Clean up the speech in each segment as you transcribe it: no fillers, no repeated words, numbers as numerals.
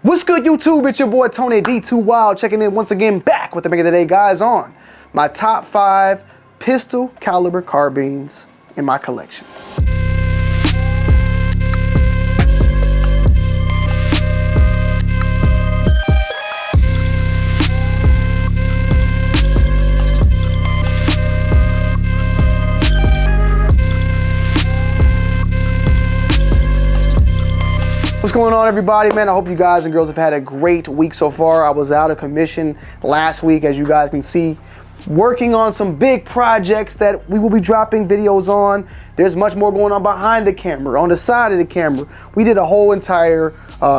What's good, YouTube? It's your boy Tony D2 Wild checking in once again, back with the Make of the Day guys on my top 5 pistol caliber carbines in my collection. What's going on, everybody? Man, I hope you guys and girls have had a great week so far. I was out of commission last week, as you guys can see, working on some big projects that we will be dropping videos on. There's much more going on behind the camera, on the side of the camera. We did a whole entire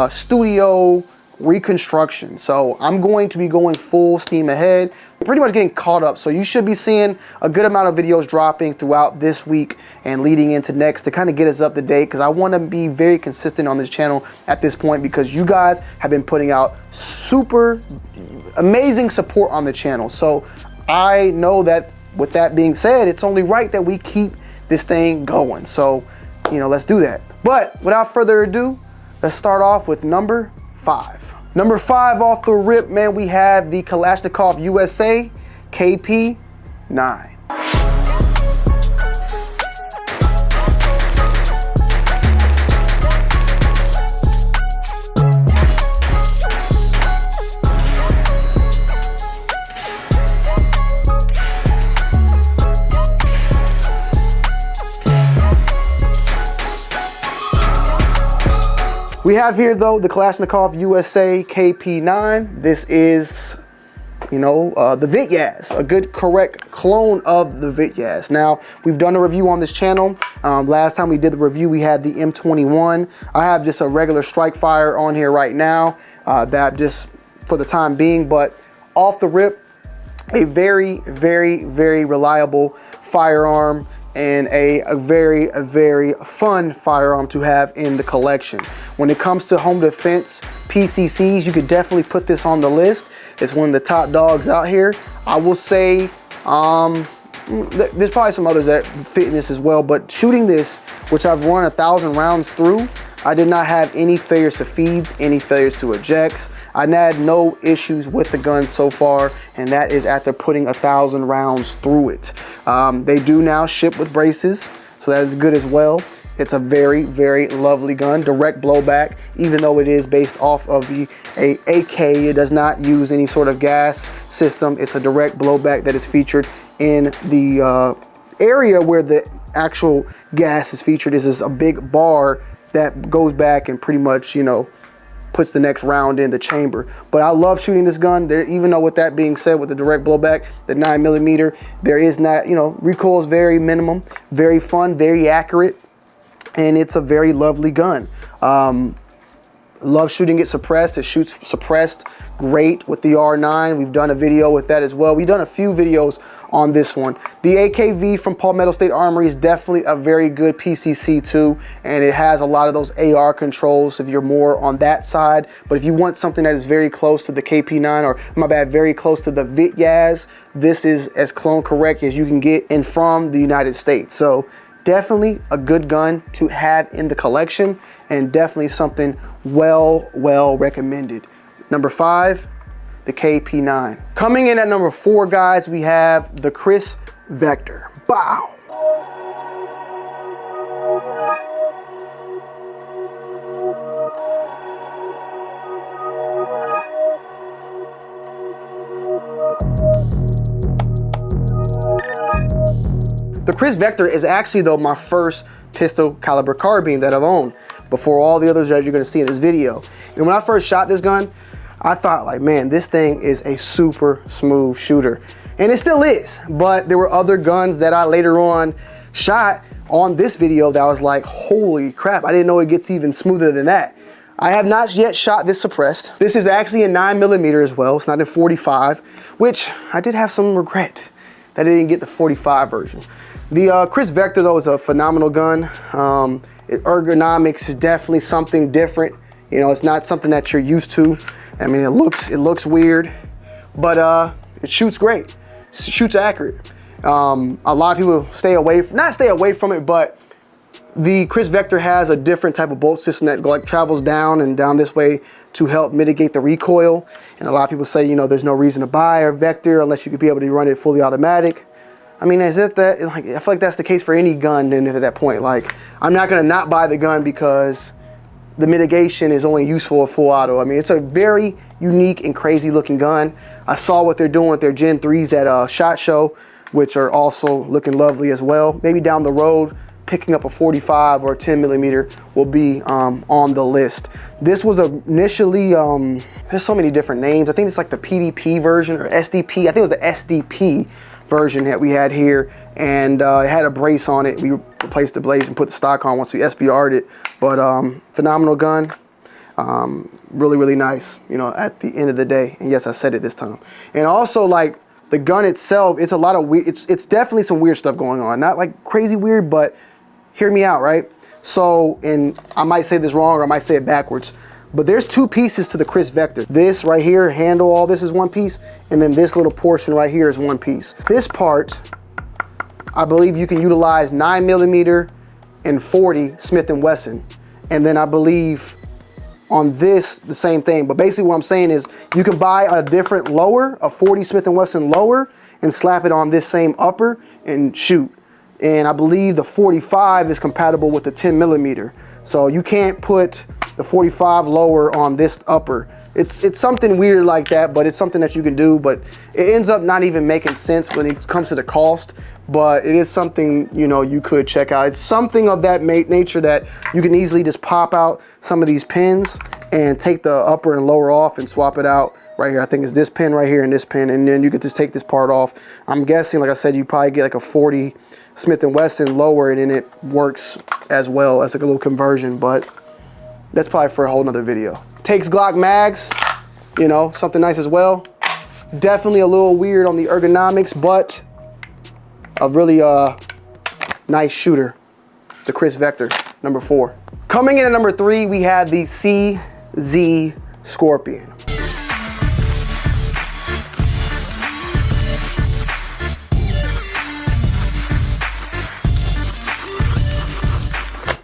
studio reconstruction. So I'm going to be going full steam ahead, pretty much getting caught up. So you should be seeing a good amount of videos dropping throughout this week and leading into next to kind of get us up to date, because I want to be very consistent on this channel at this point, because you guys have been putting out super amazing support on the channel. So I know that with that being said, it's only right that we keep this thing going. So, you know, let's do that. But without further ado, let's start off with number 5. Number 5 off the rip, man, we have the Kalashnikov USA KP9. We have here, though, the Kalashnikov USA KP9. This is, you know, the Vityaz, a good, correct clone of the Vityaz. Now, we've done a review on this channel. Last time we did the review, we had the M21. I have just a regular strike fire on here right now, that just for the time being, but off the rip, a very, very, very reliable firearm, and a very fun firearm to have in the collection. When it comes to home defense PCCs, you could definitely put this on the list. It's one of the top dogs out here. I will say, there's probably some others that fit in this as well, but shooting this, which I've run 1,000 rounds through, I did not have any failures to feeds, any failures to ejects. I had no issues with the gun so far, and that is after putting 1,000 rounds through it. They do now ship with braces, so that is good as well. It's a very, very lovely gun. Direct blowback, even though it is based off of the AK, it does not use any sort of gas system. It's a direct blowback that is featured in the area where the actual gas is featured. This is a big bar that goes back and pretty much, you know, puts the next round in the chamber. But I love shooting this gun. There, even though with that being said, with the direct blowback, the 9mm, there is not, you know, recoil is very minimum, very fun, very accurate, and it's a very lovely gun. Love shooting it suppressed. It shoots suppressed great with the R9. We've done a video with that as well. We've done a few videos on this one. The AKV from Palmetto State Armory is definitely a very good PCC too, and it has a lot of those AR controls if you're more on that side. But if you want something that is very close to the KP9, or my bad, very close to the Vityaz, this is as clone correct as you can get in from the United States. So definitely a good gun to have in the collection, and definitely something well recommended. Number 5, the KP9. Coming in at number 4, guys, we have the Kriss Vector. Bow. The Kriss Vector is actually, though, my first pistol caliber carbine that I've owned, before all the others that you're gonna see in this video. And when I first shot this gun, I thought, like, man, this thing is a super smooth shooter. And it still is, but there were other guns that I later on shot on this video that I was like, holy crap, I didn't know it gets even smoother than that. I have not yet shot this suppressed. This is actually a 9mm as well. It's not in 45, which I did have some regret that I didn't get the 45 version. The Kriss Vector, though, is a phenomenal gun. Ergonomics is definitely something different. You know, it's not something that you're used to. I mean, it looks weird, but it shoots great. It shoots accurate. A lot of people not stay away from it, but the Kriss Vector has a different type of bolt system that travels down and down this way to help mitigate the recoil. And a lot of people say, you know, there's no reason to buy a Vector unless you could be able to run it fully automatic. I mean, is it that, like, I feel like that's the case for any gun then at that point. Like, I'm not gonna not buy the gun because the mitigation is only useful at full auto. I mean, it's a very unique and crazy looking gun. I saw what they're doing with their Gen 3s at SHOT Show, which are also looking lovely as well. Maybe down the road, picking up a 45 or a 10 millimeter will be on the list. This was initially, there's so many different names. I think it's like the PDP version or SDP. I think it was the SDP version that we had here, and it had a brace on it. We replaced the blades and put the stock on once we SBR'd it. But phenomenal gun, really, really nice, you know, at the end of the day. And yes, I said it this time. And also, like, the gun itself, it's a lot of weird, it's definitely some weird stuff going on. Not like crazy weird, but hear me out, right? So, and I might say this wrong or I might say it backwards, but there's two pieces to the Chris Vector. This right here, handle, all this is one piece, and then this little portion right here is one piece. This part, I believe you can utilize 9mm and 40 Smith & Wesson. And then I believe on this, the same thing. But basically what I'm saying is you can buy a different lower, a 40 Smith & Wesson lower, and slap it on this same upper and shoot. And I believe the 45 is compatible with the 10mm. So you can't put the 45 lower on this upper. It's something weird like that, but it's something that you can do, but it ends up not even making sense when it comes to the cost. But it is something, you know, you could check out. It's something of that nature that you can easily just pop out some of these pins and take the upper and lower off and swap it out right here. I think it's this pin right here and this pin, and then you could just take this part off. I'm guessing, like I said, you probably get like a 40 Smith & Wesson lower, and then it works as well as like a little conversion, but that's probably for a whole nother video. Takes Glock mags, you know, something nice as well. Definitely a little weird on the ergonomics, but a really nice shooter, the Chris Vector, number 4. Coming in at number 3, we have the CZ Scorpion.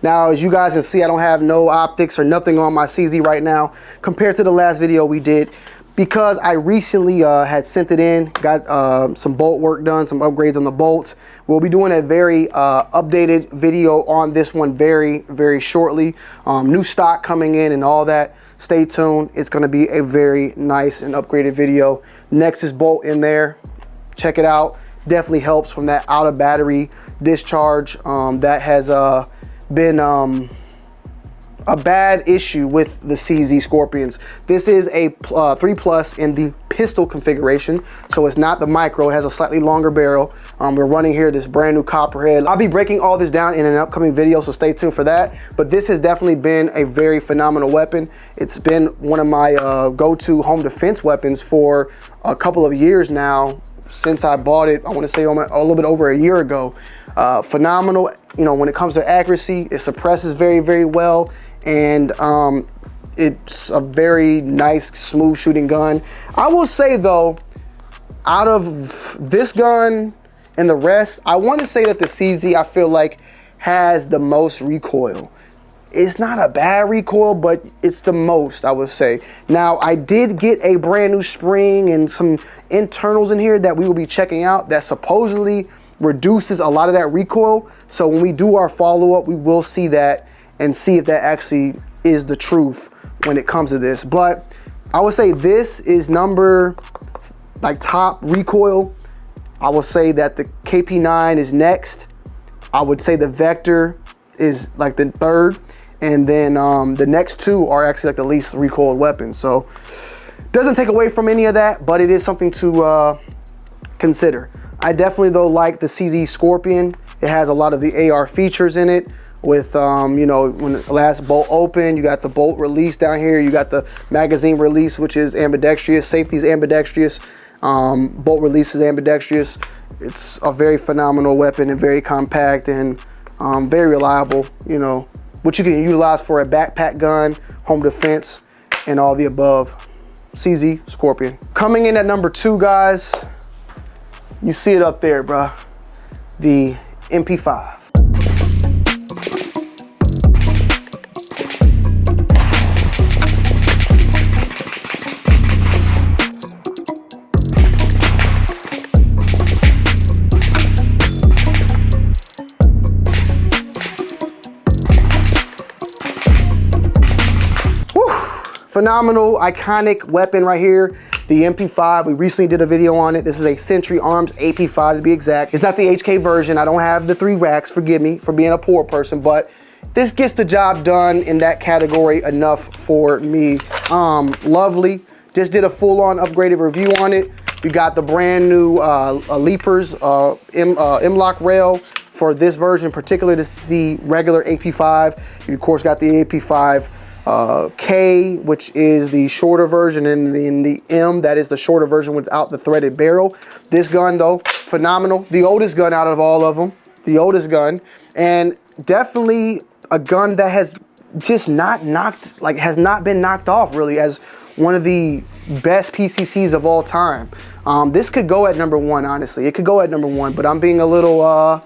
Now, as you guys can see, I don't have no optics or nothing on my CZ right now compared to the last video we did, because I recently had sent it in, got some bolt work done, some upgrades on the bolts. We'll be doing a very updated video on this one very, very shortly. New stock coming in and all that. Stay tuned. It's going to be a very nice and upgraded video. Nexus bolt in there. Check it out. Definitely helps from that out of battery discharge. That has been a bad issue with the CZ Scorpions. This is a 3+ in the pistol configuration, so it's not the micro. It has a slightly longer barrel. We're running here this brand new copperhead. I'll be breaking all this down in an upcoming video, so stay tuned for that. But this has definitely been a very phenomenal weapon. It's been one of my go-to home defense weapons for a couple of years now, since I bought it. I want to say a little bit over a year ago. Phenomenal, you know, when it comes to accuracy. It suppresses very, very well, and it's a very nice, smooth shooting gun. I will say though, out of this gun and the rest, I want to say that the CZ, I feel like, has the most recoil. It's not a bad recoil, but it's the most, I would say. Now, I did get a brand new spring and some internals in here that we will be checking out that supposedly reduces a lot of that recoil. So when we do our follow-up, we will see that and see if that actually is the truth when it comes to this. But I would say this is number, like, top recoil. I will say that the KP9 is next. I would say the Vector is like the third, and then the next two are actually like the least recoiled weapons. So doesn't take away from any of that, but it is something to consider. I definitely though like the CZ Scorpion. It has a lot of the AR features in it with, you know, when the last bolt open, you got the bolt release down here, you got the magazine release, which is ambidextrous, safety is ambidextrous, bolt release is ambidextrous. It's a very phenomenal weapon and very compact and very reliable, you know, which you can utilize for a backpack gun, home defense, and all the above. CZ Scorpion. Coming in at number 2, guys, you see it up there, bruh. The MP5. phenomenal, iconic weapon right here. The MP5, we recently did a video on it. This is a Sentry Arms AP5 to be exact. It's not the HK version. I don't have the 3 racks, forgive me for being a poor person, but this gets the job done in that category enough for me. Lovely. Just did a full-on upgraded review on it. You got the brand new Leapers M-Lock rail for this version in particular. This is the regular AP5. You of course got the AP5 K, which is the shorter version, and in the M, that is the shorter version without the threaded barrel. This gun though, phenomenal. The oldest gun out of all of them. The oldest gun, and definitely a gun that has just not been knocked off really as one of the best PCCs of all time. This could go at #1, honestly. It could go at #1, but I'm being a little,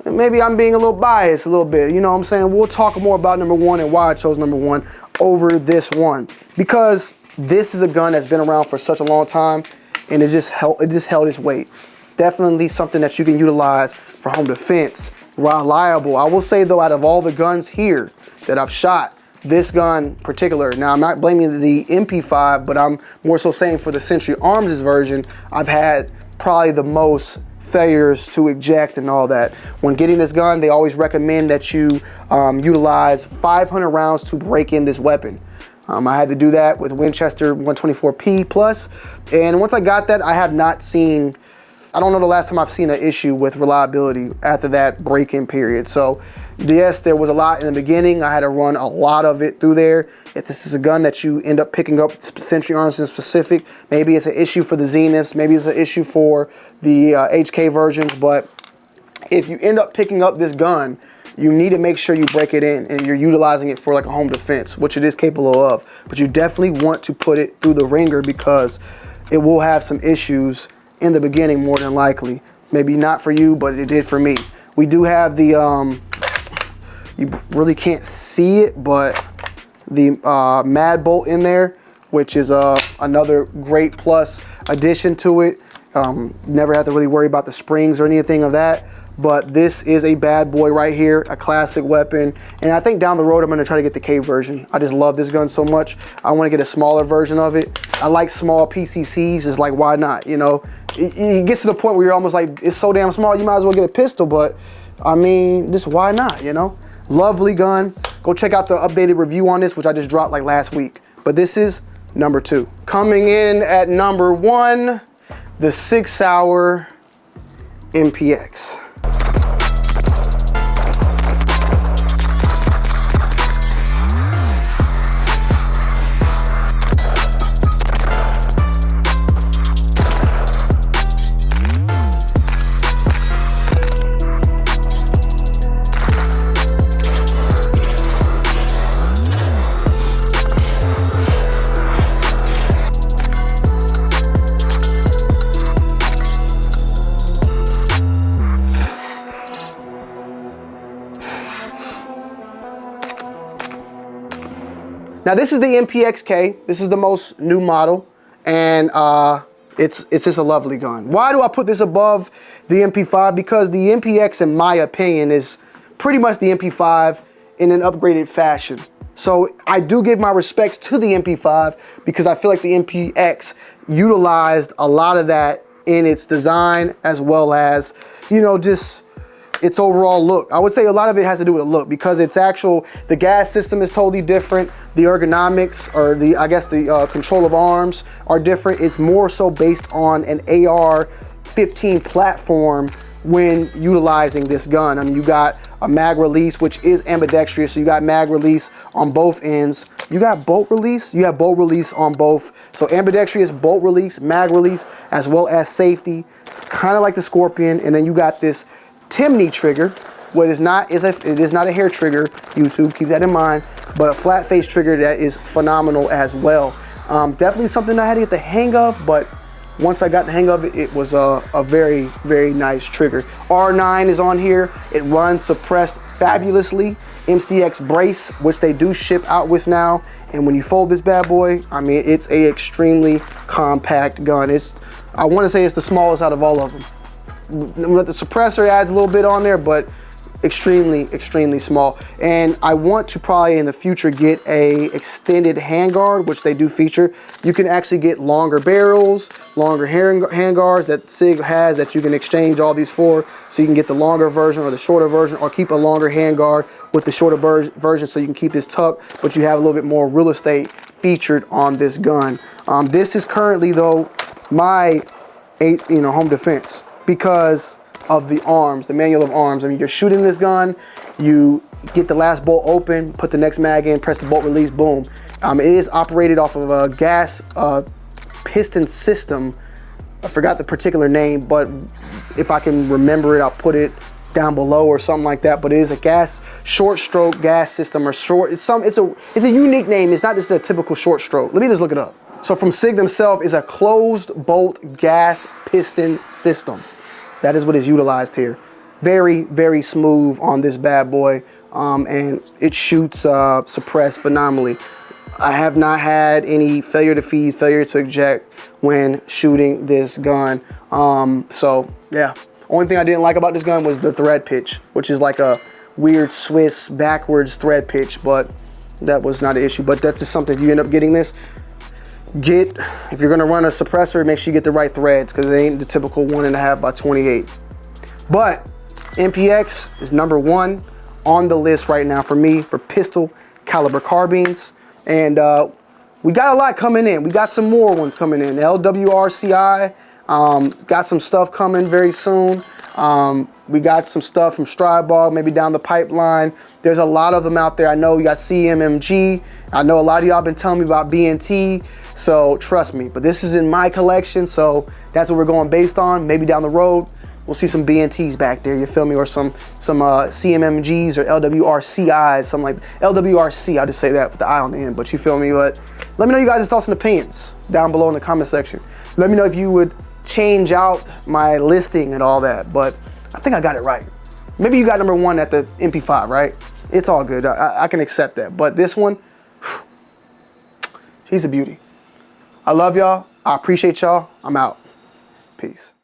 maybe I'm being a little biased a little bit. You know what I'm saying? We'll talk more about #1 and why I chose #1 over this one. Because this is a gun that's been around for such a long time, and it just held its weight. Definitely something that you can utilize for home defense. Reliable. I will say though, out of all the guns here that I've shot, this gun in particular, now I'm not blaming the MP5, but I'm more so saying for the Sentry Arms version, I've had probably the most failures to eject and all that. When getting this gun, they always recommend that you utilize 500 rounds to break in this weapon. I had to do that with Winchester 124P plus, and once I got that, I have not seen, I don't know the last time I've seen an issue with reliability after that break-in period. So yes, there was a lot in the beginning. I had to run a lot of it through there. If this is a gun that you end up picking up, Sentry Arms in specific, maybe it's an issue for the Zeniths, maybe it's an issue for the HK versions, but if you end up picking up this gun, you need to make sure you break it in and you're utilizing it for like a home defense, which it is capable of. But you definitely want to put it through the ringer because it will have some issues in the beginning more than likely. Maybe not for you, but it did for me. We do have the, you really can't see it, but the Mad Bolt in there, which is another great plus addition to it. Never have to really worry about the springs or anything of that. But this is a bad boy right here, a classic weapon. And I think down the road, I'm gonna try to get the K version. I just love this gun so much. I wanna get a smaller version of it. I like small PCCs, it's like, why not, you know? It gets to the point where you're almost like, it's so damn small, you might as well get a pistol, but I mean, just why not, you know? Lovely gun. Go check out the updated review on this, which I just dropped like last week. But this is #2. Coming in at #1, the 6 Hour MPX. Now this is the MPX-K. This is the most new model, and it's just a lovely gun. Why do I put this above the MP5? Because the MPX, in my opinion, is pretty much the MP5 in an upgraded fashion. So I do give my respects to the MP5 because I feel like the MPX utilized a lot of that in its design as well as, you know, just its overall look. I would say a lot of it has to do with the look because the gas system is totally different. The ergonomics, or I guess the control of arms are different. It's more so based on an AR-15 platform when utilizing this gun. I mean, you got a mag release, which is ambidextrous, so you got mag release on both ends. You got bolt release, you have bolt release on both. So ambidextrous, bolt release, mag release, as well as safety, kind of like the Scorpion. And then you got this Timney trigger, what is not it is not a hair trigger, YouTube, keep that in mind, but a flat face trigger that is phenomenal as well. Definitely something I had to get the hang of, but once I got the hang of it, it was a very, very nice trigger. R9 is on here. It runs suppressed fabulously. MCX brace, which they do ship out with now. And when you fold this bad boy, I mean, it's a extremely compact gun. I want to say it's the smallest out of all of them. The suppressor adds a little bit on there, but extremely small. And I want to probably in the future get a extended handguard, which they do feature. You can actually get longer barrels, longer handguards that SIG has that you can exchange all these for, so you can get the longer version or the shorter version, or keep a longer handguard with the shorter version so you can keep this tucked, but you have a little bit more real estate featured on this gun. This is currently though my home defense because of the arms, the manual of arms. I mean, you're shooting this gun, you get the last bolt open, put the next mag in, press the bolt release, boom. It is operated off of a gas piston system. I forgot the particular name, but if I can remember it, I'll put it down below or something like that. But it is a gas short stroke gas system, or short. It's a unique name. It's not just a typical short stroke. Let me just look it up. So from SIG themselves, is a closed bolt gas piston system. That is what is utilized here. Very smooth on this bad boy, and it shoots suppress phenomenally. I have not had any failure to feed, failure to eject when shooting this gun. So yeah, only thing I didn't like about this gun was the thread pitch, which is like a weird Swiss backwards thread pitch, but that was not an issue. But that's just something, if you end up getting this, if you're gonna run a suppressor, make sure you get the right threads, because it ain't the typical 1.5 by 28. But MPX is #1 on the list right now for me for pistol caliber carbines. And we got a lot coming in. We got some more ones coming in. LWRCI got some stuff coming very soon. We got some stuff from Strybog, maybe down the pipeline. There's a lot of them out there. I know you got CMMG. I know a lot of y'all been telling me about BNT. So trust me, but this is in my collection, so that's what we're going based on. Maybe down the road, we'll see some BNTs back there, you feel me? Or some CMMGs or LWRCIs, something like that. LWRC, I'll just say that with the I on the end, but you feel me? But let me know you guys' thoughts and opinions down below in the comment section. Let me know if you would change out my listing and all that, but I think I got it right. Maybe you got #1 at the MP5, right? It's all good, I can accept that. But this one, she's a beauty. I love y'all, I appreciate y'all, I'm out. Peace.